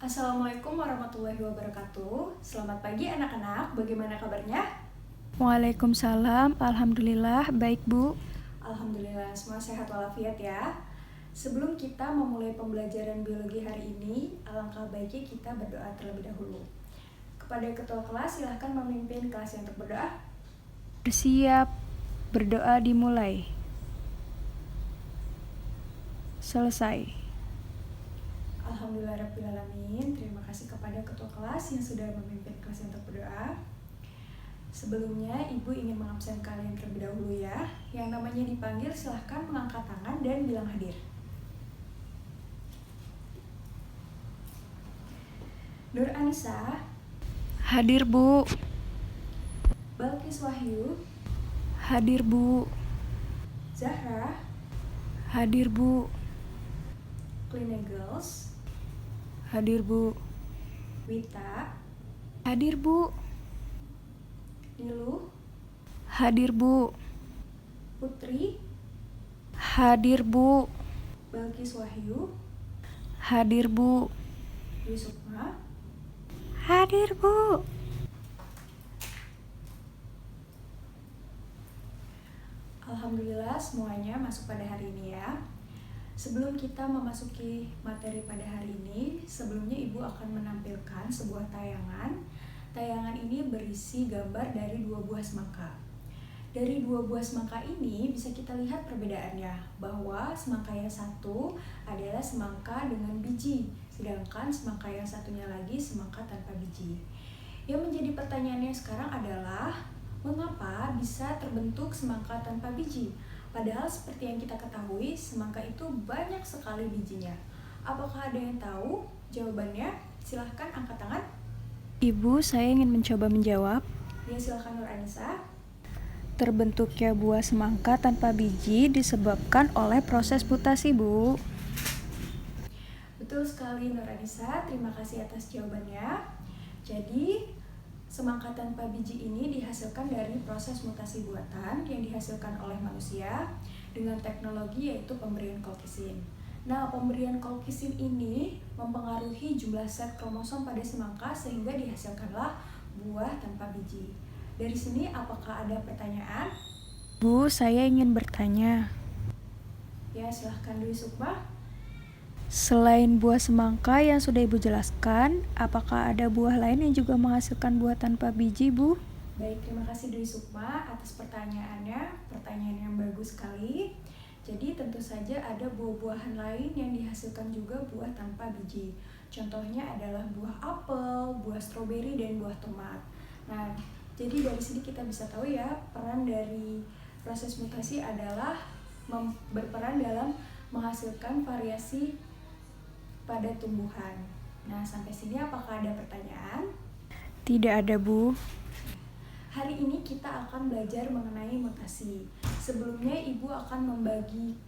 Assalamualaikum warahmatullahi wabarakatuh. Selamat pagi anak-anak, bagaimana kabarnya? Waalaikumsalam, alhamdulillah baik Bu. Alhamdulillah, semua sehat walafiat ya. Sebelum kita memulai pembelajaran biologi hari ini, alangkah baiknya kita berdoa terlebih dahulu. Kepada ketua kelas, silahkan memimpin kelas yang untuk berdoa. Bersiap, berdoa dimulai. Selesai. Alhamdulillahirrahmanirrahim. Terima kasih kepada ketua kelas yang sudah memimpin kelas yang untuk berdoa. Sebelumnya, Ibu ingin mengabsen kalian terlebih dahulu ya. Yang namanya dipanggil silahkan mengangkat tangan dan bilang hadir. Nur Anissa, Hadir Bu, Balkis Wahyu, hadir Bu, Zahra, hadir Bu, Klinegels, hadir Bu, Wita, hadir Bu, Nilu, hadir Bu, Putri, hadir Bu, Balkis Wahyu, hadir Bu, Dwi Sukma, hadir Bu. Alhamdulillah semuanya masuk pada hari ini ya. Sebelum kita memasuki materi pada hari ini, sebelumnya Ibu akan menampilkan sebuah tayangan. Tayangan ini berisi gambar dari 2 buah semangka. Dari 2 buah semangka ini bisa kita lihat perbedaannya, bahwa semangka yang satu adalah semangka dengan biji, sedangkan semangka yang satunya lagi semangka tanpa biji. Yang menjadi pertanyaannya sekarang adalah, mengapa bisa terbentuk semangka tanpa biji? Padahal seperti yang kita ketahui, semangka itu banyak sekali bijinya. Apakah ada yang tahu jawabannya? Silahkan angkat tangan. Ibu, saya ingin mencoba menjawab. Ya, silahkan Nur Anissa. Terbentuknya buah semangka tanpa biji disebabkan oleh proses mutasi, Bu. Betul sekali Nur Anissa, terima kasih atas jawabannya. Jadi, semangka tanpa biji ini dihasilkan dari proses mutasi buatan yang dihasilkan oleh manusia dengan teknologi yaitu pemberian kolkisin. Nah, pemberian kolkisin ini mempengaruhi jumlah set kromosom pada semangka sehingga dihasilkanlah buah tanpa biji. Dari sini apakah ada pertanyaan? Bu, saya ingin bertanya. Ya, silahkan Dwi Sukma. Selain buah semangka yang sudah Ibu jelaskan, apakah ada buah lain yang juga menghasilkan buah tanpa biji, Bu? Baik, terima kasih Dwi Sukma atas pertanyaannya. Pertanyaan yang bagus sekali. Jadi tentu saja ada buah-buahan lain yang dihasilkan juga buah tanpa biji. Contohnya adalah buah apel, buah stroberi, dan buah tomat. Nah, jadi dari sini kita bisa tahu ya, peran dari proses mutasi adalah berperan dalam menghasilkan variasi pada tumbuhan. Nah, sampai sini apakah ada pertanyaan? Tidak ada, Bu. Hari ini kita akan belajar mengenai mutasi. Sebelumnya Ibu akan membagi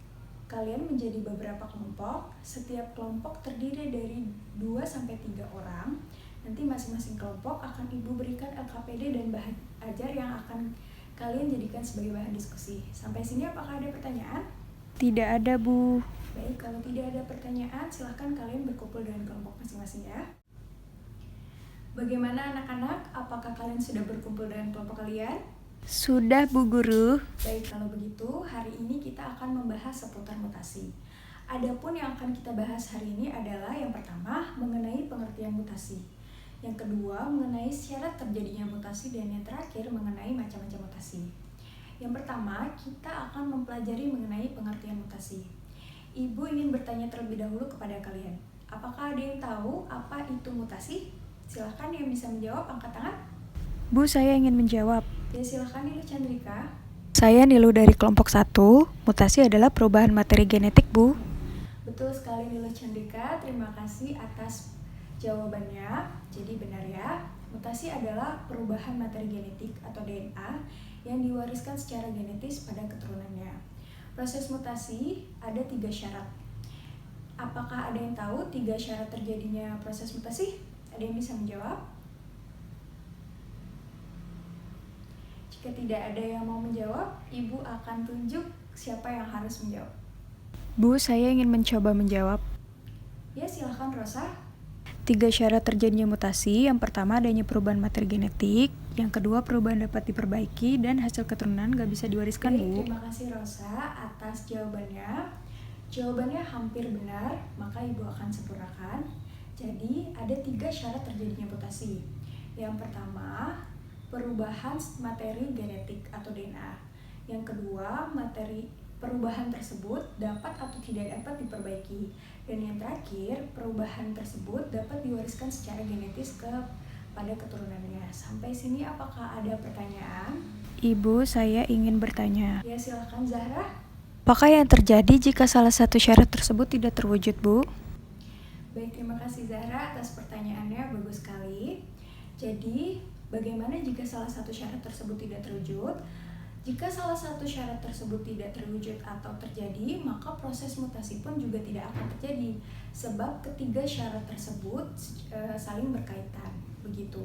kalian menjadi beberapa kelompok. Setiap kelompok terdiri dari 2-3 orang. Nanti masing-masing kelompok akan Ibu berikan LKPD dan bahan ajar yang akan kalian jadikan sebagai bahan diskusi. Sampai sini apakah ada pertanyaan? Tidak ada, Bu. Baik, kalau tidak ada pertanyaan, silahkan kalian berkumpul dengan kelompok masing-masing ya. Bagaimana anak-anak? Apakah kalian sudah berkumpul dengan kelompok kalian? Sudah, Bu Guru. Baik, kalau begitu, hari ini kita akan membahas seputar mutasi. Adapun yang akan kita bahas hari ini adalah yang pertama, mengenai pengertian mutasi. Yang kedua, mengenai syarat terjadinya mutasi, dan yang terakhir, mengenai macam-macam mutasi. Yang pertama, kita akan mempelajari mengenai pengertian mutasi. Ibu ingin bertanya terlebih dahulu kepada kalian. Apakah ada yang tahu apa itu mutasi? Silahkan yang bisa menjawab, angkat tangan. Bu, saya ingin menjawab. Ya, silahkan Nilu Chandrika. Saya Nilu dari kelompok 1. Mutasi adalah perubahan materi genetik, Bu. Betul sekali Nilu Chandrika, terima kasih atas jawabannya. Jadi benar ya, mutasi adalah perubahan materi genetik atau DNA yang diwariskan secara genetis pada keturunannya. Proses mutasi ada 3 syarat. Apakah ada yang tahu 3 syarat terjadinya proses mutasi? Ada yang bisa menjawab? Jika tidak ada yang mau menjawab, Ibu akan tunjuk siapa yang harus menjawab. Bu, saya ingin mencoba menjawab. Ya, silahkan Rosa. 3 syarat terjadinya mutasi. Yang pertama adanya perubahan materi genetik, yang kedua perubahan dapat diperbaiki, dan hasil keturunan gak bisa diwariskan, Bu. Terima kasih Rosa atas jawabannya. Jawabannya hampir benar, maka Ibu akan sempurnakan. Jadi ada 3 syarat terjadinya mutasi. Yang pertama, perubahan materi genetik atau DNA. Yang kedua, perubahan tersebut dapat atau tidak dapat diperbaiki. Dan yang terakhir, perubahan tersebut dapat diwariskan secara genetis pada keturunannya. Sampai sini apakah ada pertanyaan? Ibu, saya ingin bertanya. Ya, silakan Zahra. Apakah yang terjadi jika salah satu syarat tersebut tidak terwujud, Bu? Baik, terima kasih Zahra atas pertanyaannya, bagus sekali. Jadi, bagaimana jika salah satu syarat tersebut tidak terwujud? Jika salah satu syarat tersebut tidak terwujud atau terjadi, maka proses mutasi pun juga tidak akan terjadi, sebab ketiga syarat tersebut saling berkaitan. Begitu.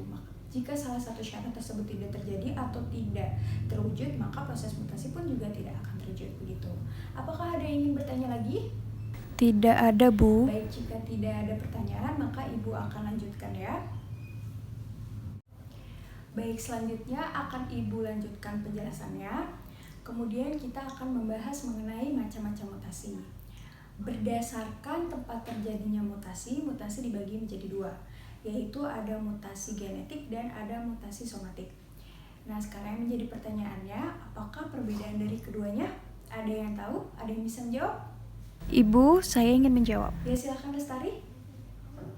Jika salah satu syarat tersebut tidak terjadi atau tidak terwujud, maka proses mutasi pun juga tidak akan terwujud. Begitu. Apakah ada yang ingin bertanya lagi? Tidak ada, Bu. Baik, jika tidak ada pertanyaan, maka Ibu akan lanjutkan ya. Baik, selanjutnya akan Ibu lanjutkan penjelasannya. Kemudian kita akan membahas mengenai macam-macam mutasi. Berdasarkan tempat terjadinya mutasi, mutasi dibagi menjadi 2, yaitu ada mutasi genetik dan ada mutasi somatik. Nah, sekarang menjadi pertanyaannya, apakah perbedaan dari keduanya? Ada yang tahu? Ada yang bisa menjawab? Ibu, saya ingin menjawab. Ya, silakan Lestari.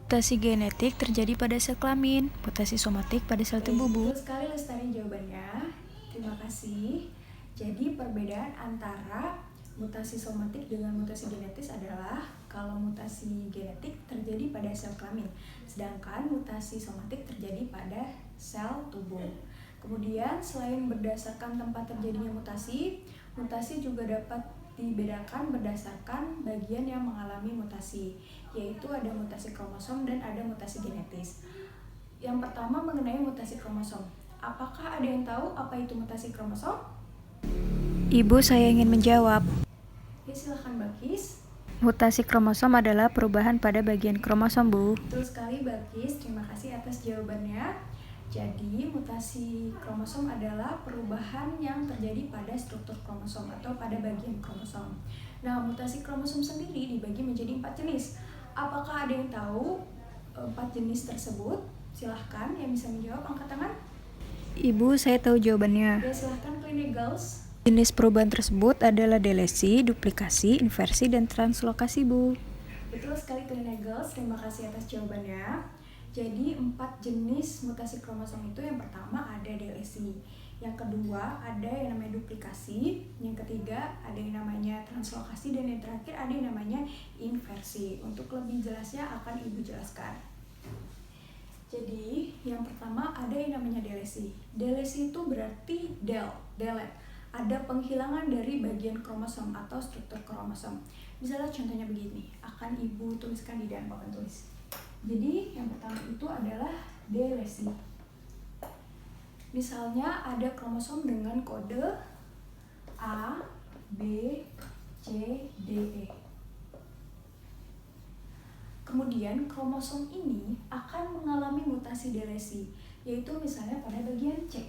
Mutasi genetik terjadi pada sel kelamin, mutasi somatik pada sel tubuh, Bu. Betul sekali Lestari jawabannya. Terima kasih. Jadi perbedaan antara mutasi somatik dengan mutasi genetis adalah kalau mutasi genetik terjadi pada sel kelamin, sedangkan mutasi somatik terjadi pada sel tubuh. Kemudian selain berdasarkan tempat terjadinya mutasi, mutasi juga dapat dibedakan berdasarkan bagian yang mengalami mutasi, yaitu ada mutasi kromosom dan ada mutasi genetis. Yang pertama mengenai mutasi kromosom. Apakah ada yang tahu apa itu mutasi kromosom? Ibu, saya ingin menjawab. Ya, silakan Bakis. Mutasi kromosom adalah perubahan pada bagian kromosom, Bu. Betul sekali Bakis, terima kasih atas jawabannya. Jadi, mutasi kromosom adalah perubahan yang terjadi pada struktur kromosom atau pada bagian kromosom. Nah, mutasi kromosom sendiri dibagi menjadi 4 jenis. Apakah ada yang tahu 4 jenis tersebut? Silahkan yang bisa menjawab, angkat tangan. Ibu, saya tahu jawabannya. Ya, silahkan Clinic Girls. Jenis perubahan tersebut adalah delesi, duplikasi, inversi, dan translokasi, Bu. Betul sekali Clinic Girls, terima kasih atas jawabannya. Jadi 4 jenis mutasi kromosom itu, yang pertama ada delesi, yang kedua ada yang namanya duplikasi, yang ketiga ada yang namanya translokasi, dan yang terakhir ada yang namanya inversi. Untuk lebih jelasnya akan Ibu jelaskan. Jadi yang pertama ada yang namanya delesi. Delesi itu berarti delete. Ada penghilangan dari bagian kromosom atau struktur kromosom. Misalnya contohnya begini, akan Ibu tuliskan di dalam papan tulis. Jadi yang pertama itu adalah delesi. Misalnya ada kromosom dengan kode A, B, C, D, E. Kemudian kromosom ini akan mengalami mutasi delesi, yaitu misalnya pada bagian C.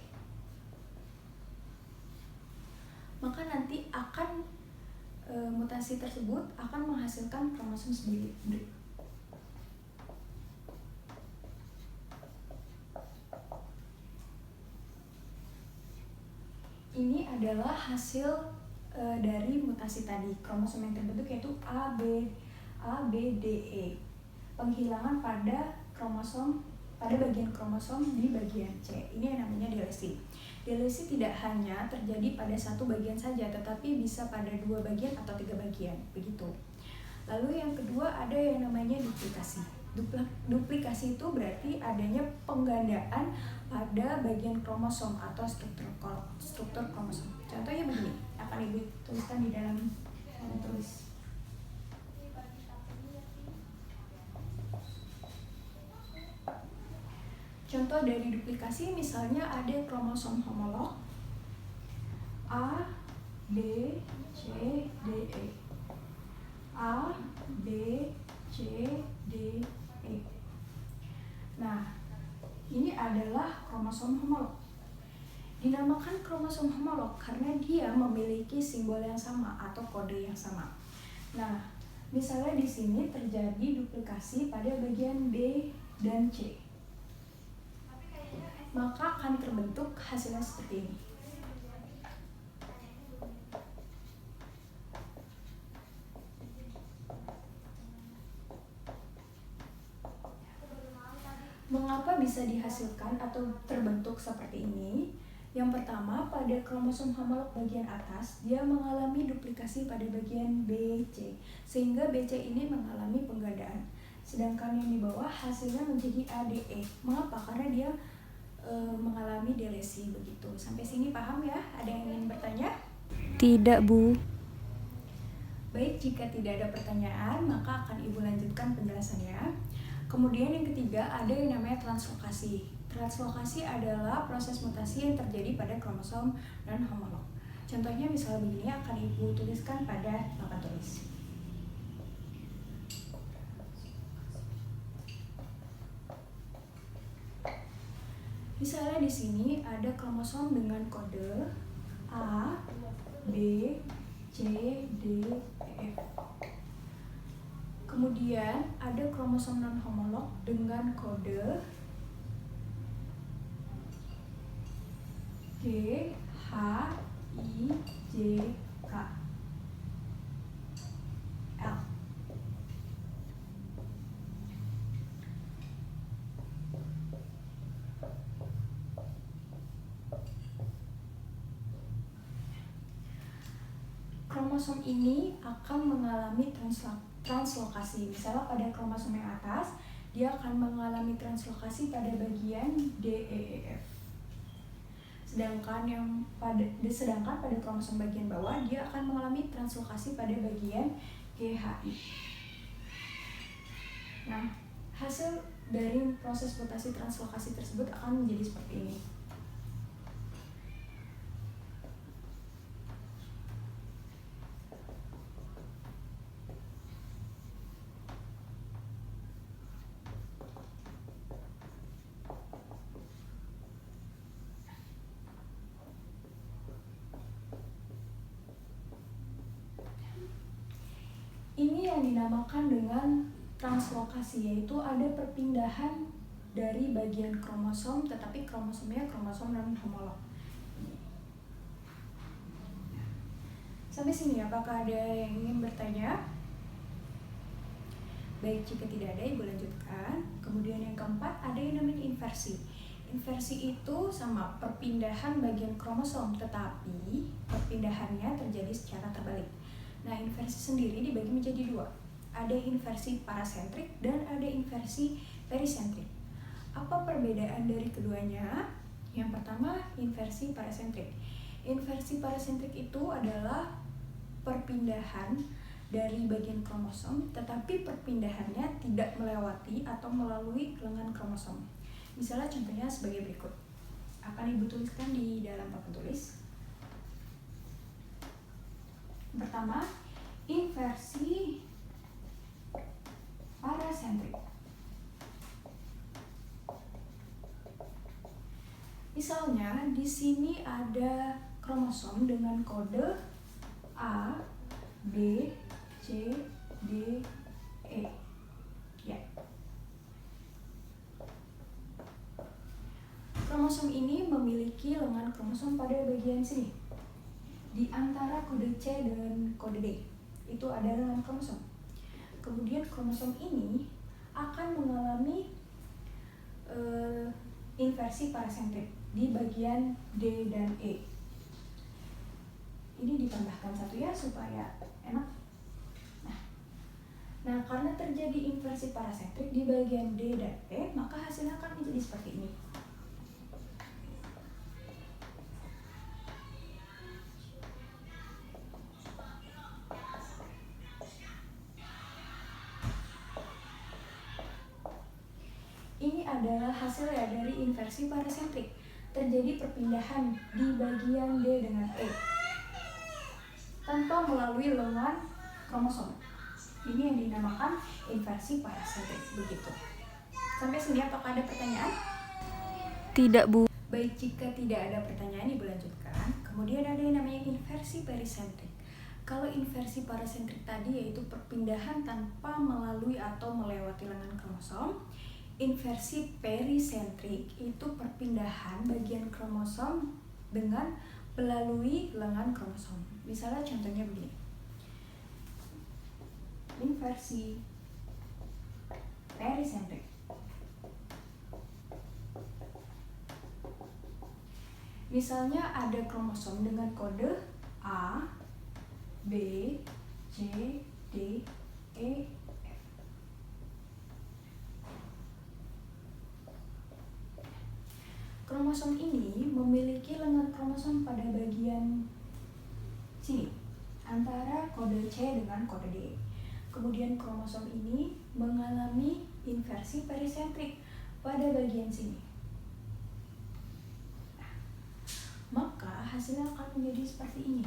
Maka nanti akan mutasi tersebut akan menghasilkan kromosom sendiri. Ini adalah hasil dari mutasi tadi, kromosom yang terbentuk yaitu A, B, D, E. Penghilangan pada bagian kromosom di bagian C. Ini yang namanya delesi. Delesi tidak hanya terjadi pada satu bagian saja, tetapi bisa pada 2 bagian atau 3 bagian, begitu. Lalu yang kedua ada yang namanya duplikasi. Duplikasi itu berarti adanya penggandaan pada bagian kromosom atau struktur kromosom. Contohnya begini, akan Ibu tuliskan di dalam tulis. Contoh dari duplikasi misalnya ada kromosom homolog A, B, C, D, E. A, B, C, D, E. kromosom homolog. Dinamakan kromosom homolog karena dia memiliki simbol yang sama atau kode yang sama. Nah, misalnya di sini terjadi duplikasi pada bagian B dan C, maka akan terbentuk hasilnya seperti ini. Mengapa bisa dihasilkan atau terbentuk seperti ini? Yang pertama, pada kromosom homolog bagian atas, dia mengalami duplikasi pada bagian BC, sehingga BC ini mengalami penggandaan. Sedangkan yang di bawah hasilnya menjadi ADE. Mengapa? Karena dia mengalami delesi begitu. Sampai sini paham ya? Ada yang ingin bertanya? Tidak, Bu. Baik, jika tidak ada pertanyaan, maka akan Ibu lanjutkan penjelasannya. Kemudian yang ketiga, ada yang namanya translokasi. Translokasi adalah proses mutasi yang terjadi pada kromosom non-homolog. Contohnya misalnya begini, akan Ibu tuliskan pada papan tulis. Misalnya di sini ada kromosom dengan kode A, B, C, D, E, F. Kemudian ada kromosom non-homolog dengan kode G, H, I, J, K, L. Kromosom ini akan mengalami translokasi. Misalnya pada kromosom yang atas, dia akan mengalami translokasi pada bagian D, E, E, F. Sedangkan pada kromosom bagian bawah, dia akan mengalami translokasi pada bagian G, H, I. Nah, hasil dari proses mutasi translokasi tersebut akan menjadi seperti ini. Ini yang dinamakan dengan translokasi, yaitu ada perpindahan dari bagian kromosom, tetapi kromosomnya kromosom non-homolog. Sampai sini apakah ada yang ingin bertanya? Baik, jika tidak ada, Ibu lanjutkan. Kemudian yang keempat, ada yang namanya inversi. Inversi itu sama perpindahan bagian kromosom, tetapi perpindahannya terjadi secara terbalik. Nah, inversi sendiri dibagi menjadi dua. Ada inversi parasentrik dan ada inversi perisentrik. Apa perbedaan dari keduanya? Yang pertama, inversi parasentrik. Inversi parasentrik itu adalah perpindahan dari bagian kromosom, tetapi perpindahannya tidak melewati atau melalui lengan kromosom. Misalnya contohnya sebagai berikut. Akan Ibu tuliskan di dalam papan tulis. Pertama, inversi parasentrik. Misalnya di sini ada kromosom dengan kode A, B, C, D, E. Ya. Kromosom ini memiliki lengan kromosom pada bagian sini. Di antara kode C dan kode D itu ada lengan kromosom. Kemudian kromosom ini akan mengalami inversi parasentrik di bagian D dan E. Ini ditambahkan satu ya supaya enak. Nah, karena terjadi inversi parasentrik di bagian D dan E, maka hasilnya akan menjadi seperti ini. Ini adalah hasil ya dari inversi parasentrik. Terjadi perpindahan di bagian D dengan E tanpa melalui lengan kromosom. Ini yang dinamakan inversi parasentrik begitu. Sampai sini apakah ada pertanyaan? Tidak, Bu. Baik, jika tidak ada pertanyaan, Ibu lanjutkan. Kemudian ada yang namanya inversi perisentrik. Kalau inversi perisentrik tadi yaitu perpindahan tanpa melalui atau melewati lengan kromosom. Inversi perisentrik itu perpindahan bagian kromosom dengan melalui lengan kromosom. Misalnya contohnya begini. Inversi perisentrik. Misalnya ada kromosom dengan kode A, B, C, D, E, F. Kromosom ini memiliki lengan kromosom pada bagian sini, antara kode C dengan kode D. Kemudian kromosom ini mengalami inversi perisentrik pada bagian sini. Maka hasilnya akan menjadi seperti ini.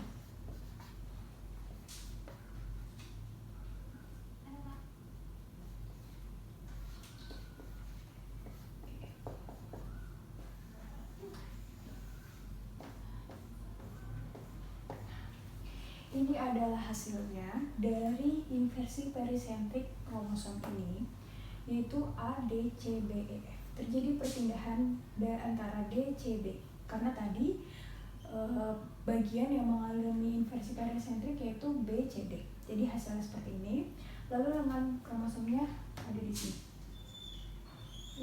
Ini adalah hasilnya dari inversi perisentrik kromosom ini, yaitu A, D, C, B, E, F. Terjadi perpindahan antara D, C, B. Karena tadi bagian yang mengalami inversi perisentrik yaitu B, C, D. Jadi hasilnya seperti ini. Lalu lengan kromosomnya ada di sini.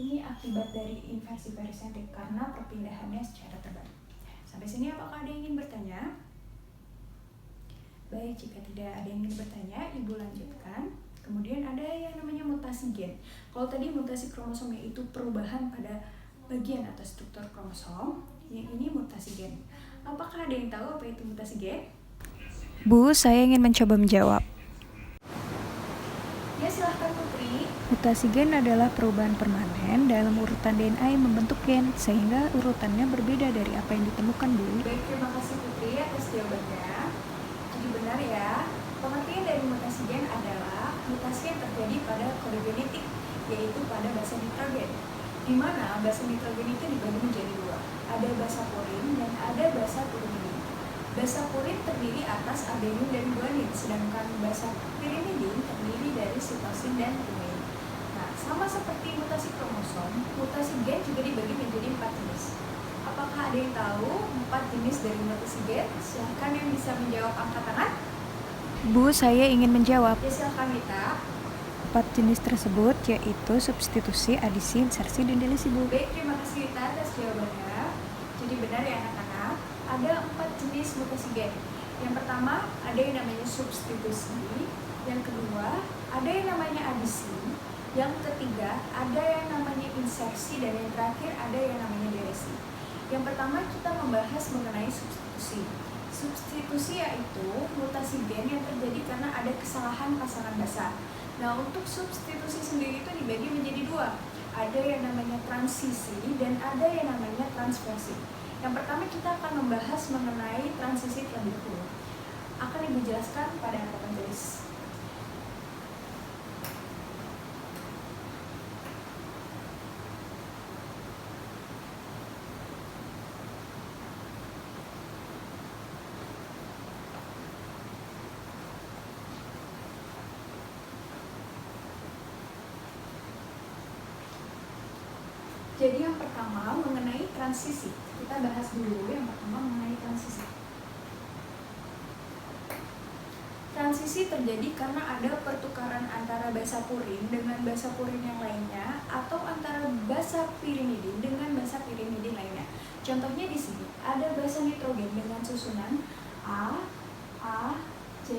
Ini akibat dari inversi perisentrik karena perpindahannya secara terbalik. Sampai sini apakah ada yang ingin bertanya? Baik, jika tidak ada yang ingin bertanya, Ibu lanjutkan. Kemudian ada yang namanya mutasi gen. Kalau tadi mutasi kromosom yaitu perubahan pada bagian atau struktur kromosom, yang ini mutasi gen. Apakah ada yang tahu apa itu mutasi gen? Bu, saya ingin mencoba menjawab. Ya, silahkan Putri. Mutasi gen adalah perubahan permanen dalam urutan DNA yang membentuk gen, sehingga urutannya berbeda dari apa yang ditemukan, Bu. Baik, terima kasih Putri atas jawabannya. Jadi benar ya, pengertian dari mutasi gen adalah mutasi yang terjadi pada kode genetik, yaitu pada basa nitrogen. Di mana basa nitrogen itu dibagi menjadi dua, ada basa purin dan ada basa pyrimidin. Basa purin terdiri atas adenin dan guanin, sedangkan basa pyrimidin terdiri dari sitosin dan timin. Nah, sama seperti mutasi kromosom, mutasi gen juga dibagi menjadi 4 jenis. Apakah ada yang tahu 4 jenis dari mutasi gen? Silahkan yang bisa menjawab angkat tangan. Bu, saya ingin menjawab. Ya, silahkan Mita. 4 jenis tersebut yaitu substitusi, adisi, insersi, dan delisi, Bu. Baik, terima kasih Rita atas jawabannya. Jadi benar ya anak-anak, ada 4 jenis mutasi gen. Yang pertama ada yang namanya substitusi, yang kedua ada yang namanya adisi, yang ketiga ada yang namanya insersi, dan yang terakhir ada yang namanya delisi. Yang pertama kita membahas mengenai substitusi. Substitusi yaitu mutasi gen yang terjadi karena ada kesalahan pasangan basa. Nah, untuk substitusi sendiri itu dibagi menjadi dua. Ada yang namanya transisi dan ada yang namanya transversi. Yang pertama kita akan membahas mengenai transisi terlebih dahulu. Akan Ibu jelaskan pada papan tulis. Jadi yang pertama mengenai transisi. Kita bahas dulu yang pertama mengenai transisi. Transisi terjadi karena ada pertukaran antara basa purin dengan basa purin yang lainnya, atau antara basa pyrimidin dengan basa pyrimidin lainnya. Contohnya di sini ada basa nitrogen dengan susunan A, C,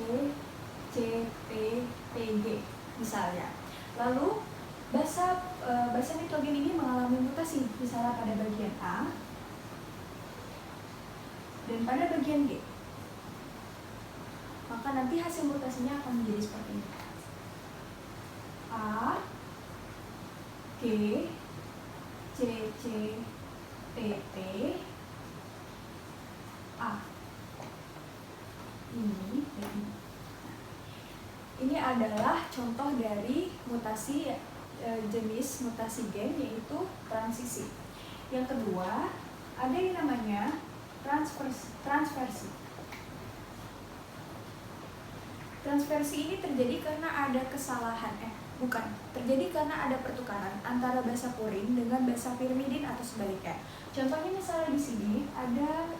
P, P, G misalnya. Lalu basa nitrogen ini mengalami mutasi, misalnya pada bagian A dan pada bagian G. Maka nanti hasil mutasinya akan menjadi seperti ini. A, G, C, P, A. Ini adalah contoh dari mutasi jenis mutasi gen, yaitu transisi. Yang kedua ada yang namanya transversi. Transversi ini terjadi karena ada terjadi karena ada pertukaran antara basa purin dengan basa pirimidin atau sebaliknya. Contohnya misalnya di sini ada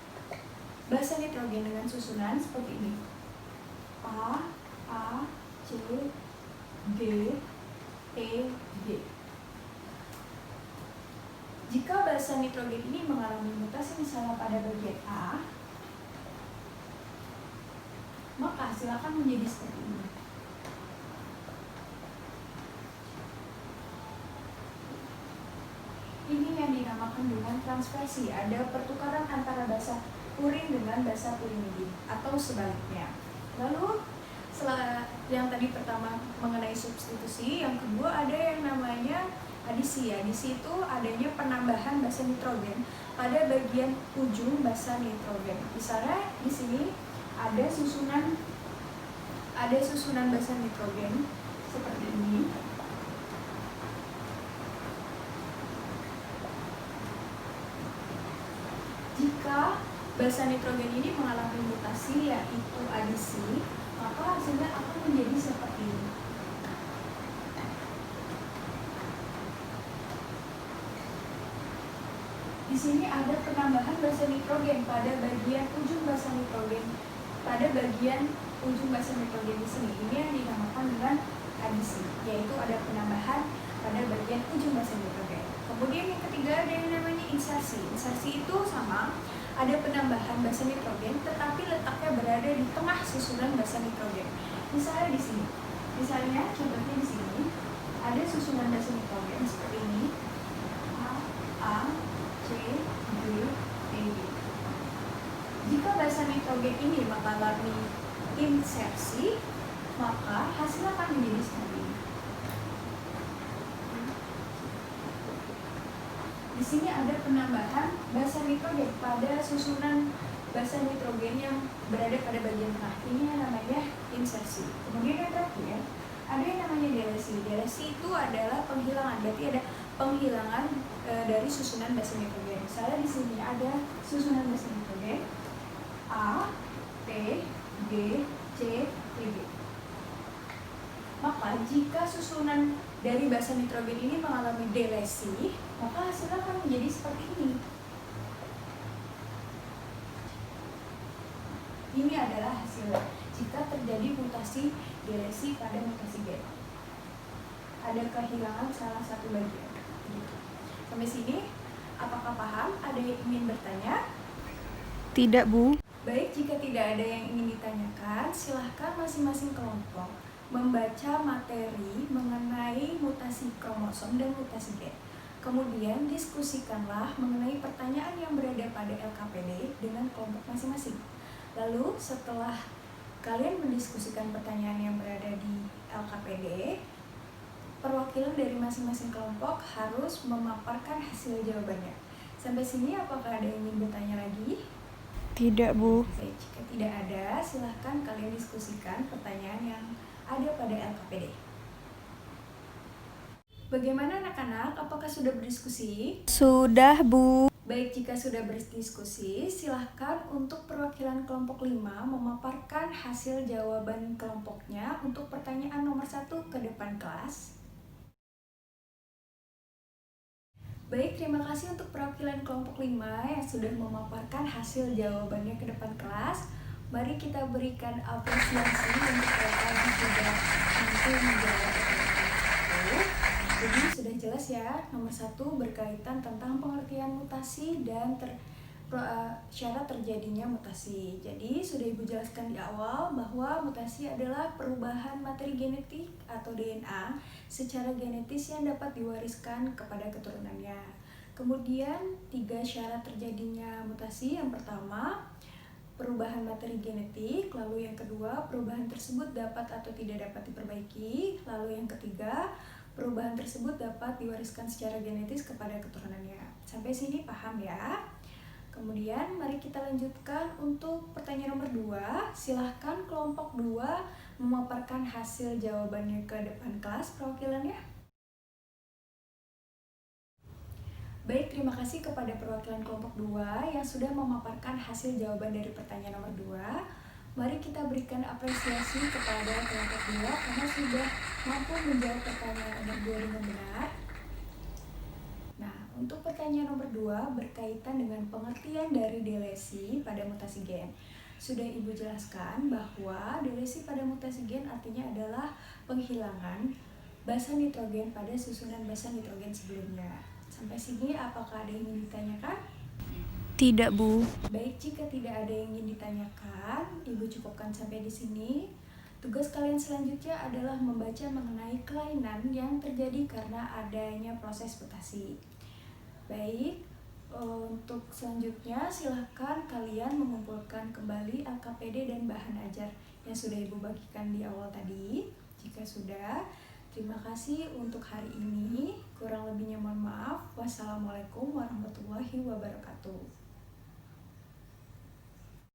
basa nitrogen dengan susunan seperti ini. A, C, G, E, G. Jika basa nitrogen ini mengalami mutasi misalnya pada bagian A, maka hasil akan menjadi seperti ini. Ini yang dinamakan dengan transversi. Ada pertukaran antara basa purin dengan basa pirimidin atau sebaliknya. Lalu setelah yang tadi pertama mengenai substitusi, yang kedua ada yang namanya adisi. Adisi itu adanya penambahan basa nitrogen pada bagian ujung basa nitrogen. Misalnya di sini ada susunan basa nitrogen seperti ini. Jika basa nitrogen ini mengalami mutasi yaitu adisi, maka hasilnya akan menjadi seperti ini. Di sini ada penambahan basa nitrogen pada bagian ujung basa nitrogen. Di sini ini yang dinamakan dengan adisi, yaitu ada penambahan pada bagian ujung basa nitrogen. Kemudian yang ketiga ada yang namanya insersi. Insersi itu sama, ada penambahan basa nitrogen tetapi letaknya berada di tengah susunan basa nitrogen. Misalnya di sini. Contohnya di sini ada susunan basa nitrogen seperti ini. A, C, D, E, G. Jika basa nitrogen ini mengalami insersi, maka hasilnya akan menjadi seperti ini. Di sini ada penambahan basa nitrogen pada susunan basa nitrogen yang berada pada bagian tengah. Ini yang namanya insersi. Kemudian yang terakhir ada yang namanya delesi. Delesi itu adalah penghilangan. Berarti ada penghilangan dari susunan basa nitrogen. Misalnya di sini ada susunan basa nitrogen A, P, G, C, E, G. Maka jika susunan dari basa nitrogen ini mengalami delesi, maka hasilnya akan menjadi seperti ini. Ini adalah hasilnya jika terjadi mutasi delesi pada mutasi gen. Ada kehilangan salah satu bagian. Sampai sini, apakah paham? Ada yang ingin bertanya? Tidak, Bu. Baik, jika tidak ada yang ingin ditanyakan, silahkan masing-masing kelompok membaca materi mengenai mutasi kromosom dan mutasi gen. Kemudian diskusikanlah mengenai pertanyaan yang berada pada LKPD dengan kelompok masing-masing. Lalu setelah kalian mendiskusikan pertanyaan yang berada di LKPD, perwakilan dari masing-masing kelompok harus memaparkan hasil jawabannya. Sampai sini apakah ada yang ingin bertanya lagi? Tidak, Bu. Baik, jika tidak ada, silahkan kalian diskusikan pertanyaan yang ada pada LKPD. Bagaimana anak-anak? Apakah sudah berdiskusi? Sudah, Bu. Baik, jika sudah berdiskusi, silahkan untuk perwakilan kelompok 5 memaparkan hasil jawaban kelompoknya untuk pertanyaan nomor 1 ke depan kelas. Baik, terima kasih untuk perwakilan kelompok 5 yang sudah memaparkan hasil jawabannya ke depan kelas. Mari kita berikan apresiasi untuk mereka yang sudah mampu menjawab pertanyaan 1. Jadi sudah jelas ya, nomor 1 berkaitan tentang pengertian mutasi dan syarat terjadinya mutasi. Jadi sudah Ibu jelaskan di awal bahwa mutasi adalah perubahan materi genetik atau DNA secara genetis yang dapat diwariskan kepada keturunannya. Kemudian 3 syarat terjadinya mutasi. Yang pertama, perubahan materi genetik. Lalu yang kedua, perubahan tersebut dapat atau tidak dapat diperbaiki. Lalu yang ketiga, perubahan tersebut dapat diwariskan secara genetis kepada keturunannya. Sampai sini paham ya? Kemudian mari kita lanjutkan untuk pertanyaan nomor 2. Silahkan kelompok 2 memaparkan hasil jawabannya ke depan kelas perwakilannya. Baik, terima kasih kepada perwakilan kelompok 2 yang sudah memaparkan hasil jawaban dari pertanyaan nomor 2. Mari kita berikan apresiasi kepada kelompok 2 karena sudah mampu menjawab pertanyaan nomor 2 dengan benar. Nah, untuk pertanyaan nomor 2 berkaitan dengan pengertian dari delesi pada mutasi gen. Sudah Ibu jelaskan bahwa delesi pada mutasi gen artinya adalah penghilangan basa nitrogen pada susunan basa nitrogen sebelumnya. Sampai sini apakah ada yang ingin ditanyakan? Tidak, Bu. Baik, jika tidak ada yang ingin ditanyakan, Ibu cukupkan sampai di sini. Tugas kalian selanjutnya adalah membaca mengenai kelainan yang terjadi karena adanya proses mutasi. Baik, untuk selanjutnya silahkan kalian mengumpulkan kembali LKPD dan bahan ajar yang sudah Ibu bagikan di awal tadi. Jika sudah, terima kasih untuk hari ini. Kurang lebihnya mohon maaf. Wassalamualaikum warahmatullahi wabarakatuh.